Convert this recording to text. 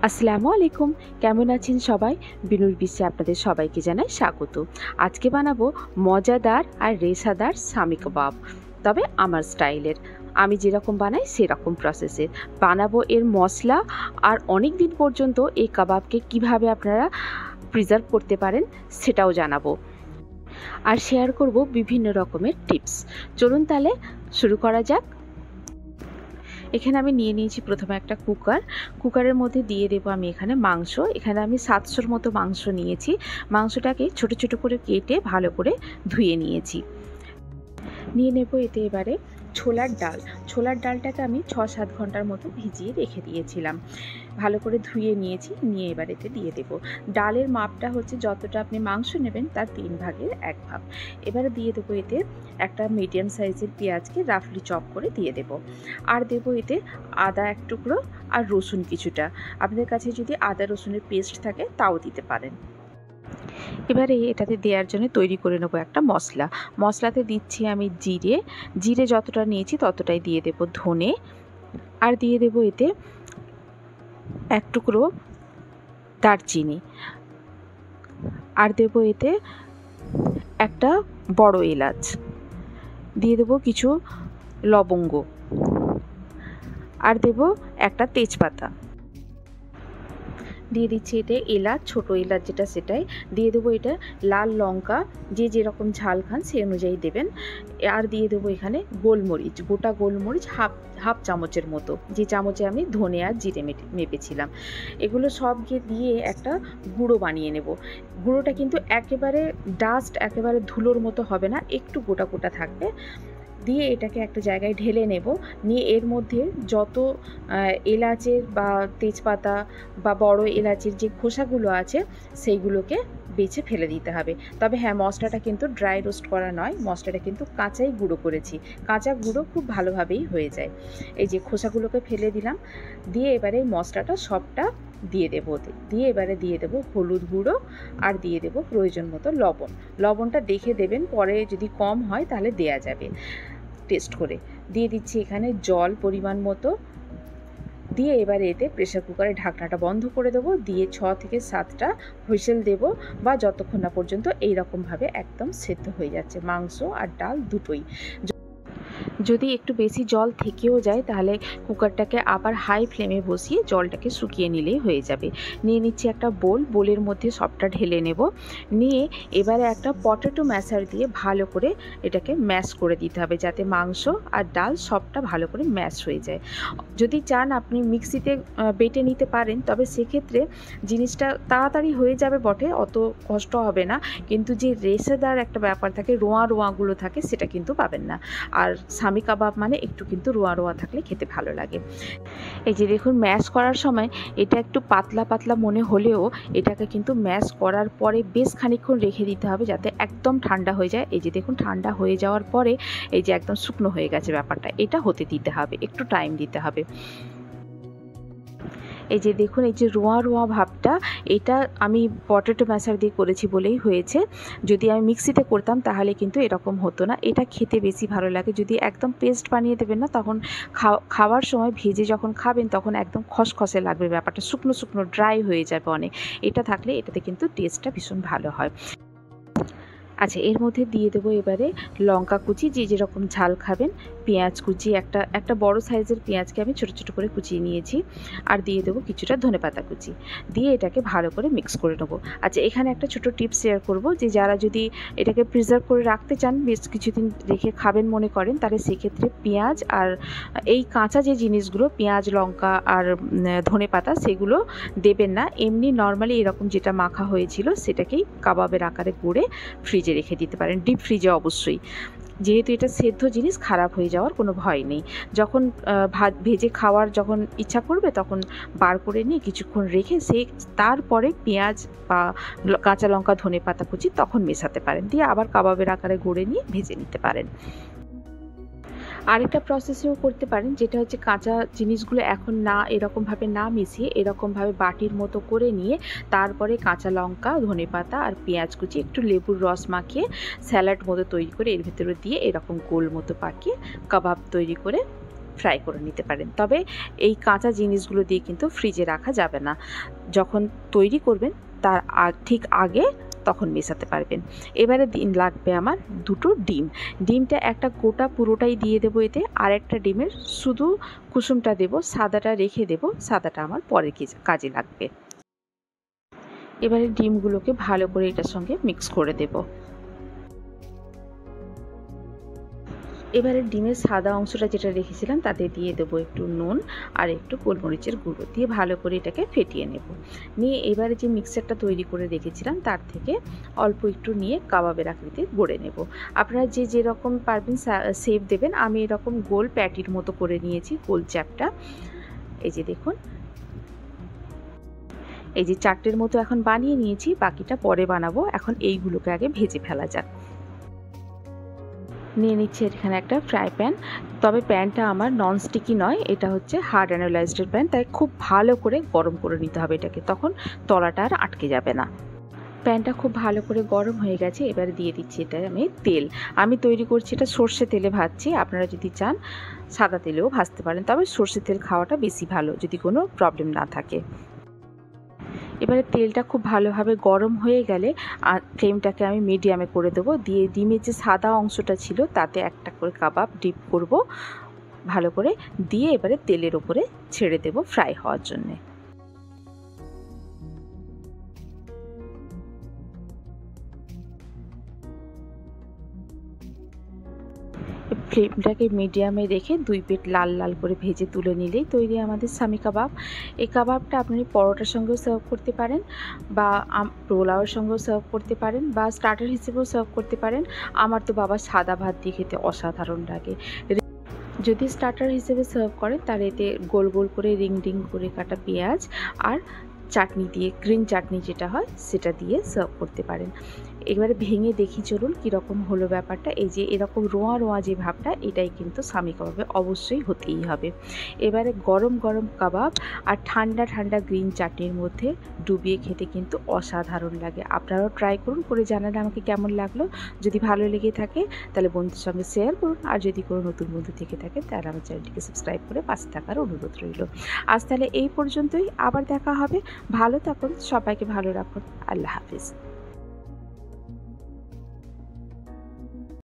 আসসালামু আলাইকুম, কেমন আছেন সবাই? বিনুর বিশ্বে আপনাদের সবাইকে জানাই স্বাগত। আজকে বানাবো মজাদার আর রেশাদার স্বামী কাবাব, তবে আমার স্টাইলের। আমি যেরকম বানাই সেরকম প্রসেসের বানাবো। এর মশলা আর অনেক দিন পর্যন্ত এই কাবাবকে কিভাবে আপনারা প্রিজার্ভ করতে পারেন সেটাও জানাবো, আর শেয়ার করব বিভিন্ন রকমের টিপস। চলুন তাহলে শুরু করা যাক। এখানে আমি নিয়ে নিয়েছি প্রথমে একটা কুকারের মধ্যে দিয়ে দেবো আমি এখানে মাংস। এখানে আমি 700-র মতো মাংস নিয়েছি। মাংসটাকে ছোট ছোট করে কেটে ভালো করে ধুয়ে নিয়েছি। নিয়ে নেব এতে এবারে ছোলার ডালটাকে আমি 6-7 ঘন্টার মতো ভিজিয়ে রেখে দিয়েছিলাম। ভালো করে ধুয়ে নিয়েছি, নিয়ে এবার এতে দিয়ে দেব। ডালের মাপটা হচ্ছে যতটা আপনি মাংস নেবেন তার 3 ভাগের 1 ভাগ। এবারে দিয়ে দেবো এতে একটা মিডিয়াম সাইজের পেঁয়াজকে রাফলি চপ করে দিয়ে দেব। আর দেবো এতে আদা 1 টুকরো আর রসুন কিছুটা। আপনাদের কাছে যদি আদা রসুনের পেস্ট থাকে তাও দিতে পারেন। এবারে এটাতে দেওয়ার জন্য তৈরি করে নেবো একটা মশলাতে দিচ্ছি আমি জিরে যতটা নিয়েছি ততটাই দিয়ে দেব। ধনে আর দিয়ে দেব এতে 1 টুকরো দারচিনি, আর দেব এতে একটা বড় এলাচ, দিয়ে দেব কিছু লবঙ্গ, আর দেব একটা তেজপাতা। দিয়ে দিচ্ছি এতে এলাচ, ছোট এলাচ যেটা সেটাই দিয়ে দেবো। এটা লাল লঙ্কা যে যেরকম ঝাল খান সেই অনুযায়ী দেবেন। আর দিয়ে দেবো এখানে গোলমরিচ, গোটা গোলমরিচ হাফ চামচের মতো, যে চামচে আমি ধনে আর জিরে মেপেছিলাম। এগুলো সব দিয়ে একটা গুঁড়ো বানিয়ে নেব। গুঁড়োটা কিন্তু একেবারে একেবারে ধুলোর মতো হবে না, একটু গোটা গোটা থাকবে। দিয়ে এটাকে একটা জায়গায় ঢেলে নেব। নিয়ে এর মধ্যে যত এলাচের বা তেজপাতা বা বড় এলাচের যে খোসাগুলো আছে সেইগুলোকে বেছে ফেলে দিতে হবে। তবে হ্যাঁ, মশলাটা কিন্তু ড্রাই রোস্ট করা নয়, মশলাটা কিন্তু কাঁচাই গুঁড়ো করেছি। কাঁচা গুঁড়ো খুব ভালোভাবেই হয়ে যায়। এই যে খোসাগুলোকে ফেলে দিলাম, দিয়ে এবারে এই মশলাটা সবটা দিয়ে দেবো। দিয়ে এবারে দিয়ে দেবো হলুদ গুঁড়ো, আর দিয়ে দেবো প্রয়োজন মতো লবণটা দেখে দেবেন, পরে যদি কম হয় তাহলে দেয়া যাবে টেস্ট করে। দিয়ে দিচ্ছি এখানে জল পরিমাণ মতো। দিয়ে এবারে এতে প্রেসার কুকারের ঢাকনাটা বন্ধ করে দেবো। দিয়ে 6 থেকে 7টা হুইসেল দেবো, বা যতক্ষণ না পর্যন্ত এইরকমভাবে একদম সেদ্ধ হয়ে যাচ্ছে মাংস আর ডাল দুটোই। যদি একটু বেশি জল থেকেও যায় তাহলে কুকারটাকে আবার হাই ফ্লেমে বসিয়ে জলটাকে শুকিয়ে নিলেই হয়ে যাবে। নিয়ে নিচ্ছি একটা বোলের মধ্যে সবটা ঢেলে নেব। নিয়ে এবারে একটা পটেটো ম্যাশার দিয়ে ভালো করে এটাকে ম্যাশ করে দিতে হবে, যাতে মাংস আর ডাল সবটা ভালো করে ম্যাশ হয়ে যায়। যদি চান আপনি মিক্সিতে বেটে নিতে পারেন, তবে সেক্ষেত্রে জিনিসটা তাড়াতাড়ি হয়ে যাবে বটে, অত কষ্ট হবে না, কিন্তু যে রেশাদার একটা ব্যাপার থাকে, রোঁয়াগুলো থাকে, সেটা কিন্তু পাবেন না। আর স্বামী কাবাব মানে একটু কিন্তু রোয়া থাকলে খেতে ভালো লাগে। এই যে দেখুন, ম্যাশ করার সময় এটা একটু পাতলা পাতলা মনে হলেও এটাকে কিন্তু ম্যাশ করার পরে বেশ খানিকক্ষণ রেখে দিতে হবে, যাতে একদম ঠান্ডা হয়ে যায়। এই যে দেখুন, ঠান্ডা হয়ে যাওয়ার পরে এই যে একদম শুকনো হয়ে গেছে ব্যাপারটা, এটা হতে দিতে হবে, একটু টাইম দিতে হবে। এই যে দেখুন, এই যে রোয়া ভাবটা, এটা আমি পটেটো ম্যাশার দিয়ে করেছি বলেই হয়েছে। যদি আমি মিক্সিতে করতাম তাহলে কিন্তু এরকম হতো না। এটা খেতে বেশি ভালো লাগে। যদি একদম পেস্ট বানিয়ে দেবেন না, তখন খাওয়ার সময় ভেজে যখন খাবেন তখন একদম খসখসে লাগবে, ব্যাপারটা শুকনো ড্রাই হয়ে যাবে অনেক। এটা থাকলে এটাতে কিন্তু টেস্টটা ভীষণ ভালো হয়। আচ্ছা, এর মধ্যে দিয়ে দেবো এবারে লঙ্কা কুচি, যে যেরকম ঝাল খাবেন। পেঁয়াজ কুচি, একটা বড় সাইজের পেঁয়াজকে আমি ছোটো ছোটো করে কুচিয়ে নিয়েছি। আর দিয়ে দেবো কিছুটা ধনেপাতা কুচি। দিয়ে এটাকে ভালো করে মিক্স করে নেবো। আচ্ছা, এখানে একটা ছোটো টিপস শেয়ার করব, যে যারা যদি এটাকে প্রিজার্ভ করে রাখতে চান, বেশ কিছুদিন রেখে খাবেন মনে করেন, তাহলে সেক্ষেত্রে পেঁয়াজ আর এই কাঁচা যে জিনিসগুলো, পেঁয়াজ লঙ্কা আর ধনেপাতা, সেগুলো দেবেন না। এমনি নর্মালি এরকম যেটা মাখা হয়েছিল সেটাকেই কাবাবের আকারে করে ফ্রিজে রেখে দিতে পারেন, ডিপ ফ্রিজে অবশ্যই। যেহেতু এটা সেদ্ধ জিনিস, খারাপ হয়ে যাওয়ার কোনো ভয় নেই। যখন ভেজে খাওয়ার যখন ইচ্ছা করবে তখন বার করে নিয়ে কিছুক্ষণ রেখে তারপরে পেঁয়াজ বা কাঁচা লঙ্কা ধনেপাতা কুচি তখন মেশাতে পারেন, দিয়ে আবার কাবাবের আকারে গড়ে নিয়ে ভেজে নিতে পারেন। আরেকটা প্রসেসেও করতে পারেন, যেটা হচ্ছে কাঁচা জিনিসগুলো এখন এরকমভাবে না মিশিয়ে এরকমভাবে বাটির মতো করে নিয়ে তারপরে কাঁচা লঙ্কা ধনেপাতা আর পেঁয়াজ কুচি একটু লেবুর রস মাখিয়ে স্যালাড মতো তৈরি করে এর ভেতরে দিয়ে এরকম গোল মতো পাকিয়ে কাবাব তৈরি করে ফ্রাই করে নিতে পারেন। তবে এই কাঁচা জিনিসগুলো দিয়ে কিন্তু ফ্রিজে রাখা যাবে না, যখন তৈরি করবেন তার ঠিক আগে তখন মেশাতে পারবেন। এবারে লাগবে আমার 2টো ডিম। ডিমটা একটা গোটা পুরোটাই দিয়ে দেবো এতে, আর একটা ডিমের শুধু কুসুমটা দেব, সাদাটা রেখে দেব, সাদাটা আমার পরে কাজে লাগবে। এবারে ডিমগুলোকে ভালো করে এটার সঙ্গে মিক্স করে দেব। এবারে ডিমের সাদা অংশটা যেটা রেখেছিলাম তাতে দিয়ে দেবো একটু নুন আর একটু গোলমরিচের গুঁড়ো দিয়ে ভালো করে এটাকে ফেটিয়ে নেব। নিয়ে এবারে যে মিক্সচারটা তৈরি করে রেখেছিলাম তার থেকে অল্প একটু নিয়ে কাবাবের আকৃতির গড়ে নেব। আপনারা যে যেরকম পারবেন শেপ দেবেন। আমি এরকম গোল প্যাটির মতো করে নিয়েছি, গোল চ্যাপটা। এই যে দেখুন, এই যে 4টের মতো এখন বানিয়ে নিয়েছি, বাকিটা পরে বানাবো। এখন এইগুলোকে আগে ভেজে ফেলা যাক। নিয়ে নিচ্ছি এখানে একটা ফ্রাই প্যান। তবে প্যানটা আমার নন স্টিকি নয়, এটা হচ্ছে হার্ড অ্যানোলাইজড প্যান, তাই খুব ভালো করে গরম করে নিতে হবে এটাকে, তখন তলাটা আর আটকে যাবে না। প্যানটা খুব ভালো করে গরম হয়ে গেছে। এবারে দিয়ে দিচ্ছি এটা আমি তেল। আমি তৈরি করছি এটা সর্ষে তেলে ভাজছি, আপনারা যদি চান সাদা তেলেও ভাজতে পারেন, তবে সর্ষে তেল খাওয়াটা বেশি ভালো যদি কোনো প্রবলেম না থাকে। এবারে তেলটা খুব ভালোভাবে গরম হয়ে গেলে ফ্লেমটাকে আমি মিডিয়ামে করে দেবো। দিয়ে ডিমের যে সাদা অংশটা ছিল তাতে একটা করে কাবাব ডিপ করব ভালো করে, দিয়ে এবারে তেলের ওপরে ছেড়ে দেব ফ্রাই হওয়ার জন্যে। ফ্লেমটাকে মিডিয়ামে রেখে 2 পিঠ লাল লাল করে ভেজে তুলে নিলেই তৈরি আমাদের সামি কাবাব। এই কাবাবটা আপনি পরোটার সঙ্গেও সার্ভ করতে পারেন, বা পোলাওয়ের সঙ্গেও সার্ভ করতে পারেন, বা স্টার্টার হিসেবেও সার্ভ করতে পারেন। আমার তো বাবা সাদা ভাত দিয়ে খেতে অসাধারণ লাগে। যদি স্টার্টার হিসেবে সার্ভ করেন তাহলে এতে গোল গোল করে রিং রিং করে কাটা পেঁয়াজ আর চাটনি দিয়ে, গ্রিন চাটনি যেটা হয় সেটা দিয়ে সার্ভ করতে পারেন। এবারে ভেঙে দেখি চলুন কীরকম হলো ব্যাপারটা। এই যে এরকম রোঁয়া রোঁয়া যে ভাবটা, এটাই কিন্তু সামি কাবাবে অবশ্যই হতেই হবে। এবারে গরম গরম কাবাব আর ঠান্ডা ঠান্ডা গ্রিন চাটনির মধ্যে ডুবিয়ে খেতে কিন্তু অসাধারণ লাগে। আপনারাও ট্রাই করুন, করে জানালে আমাকে কেমন লাগলো। যদি ভালো লেগে থাকে তাহলে বন্ধুদের সঙ্গে শেয়ার করুন, আর যদি কোনো নতুন বন্ধু থেকে থাকে তাহলে আমার চ্যানেলটিকে সাবস্ক্রাইব করে পাশে থাকার অনুরোধ রইল। আজ তাহলে এই পর্যন্তই, আবার দেখা হবে। ভালো থাকুন, সবাইকে ভালো রাখুন। আল্লাহ হাফিজ।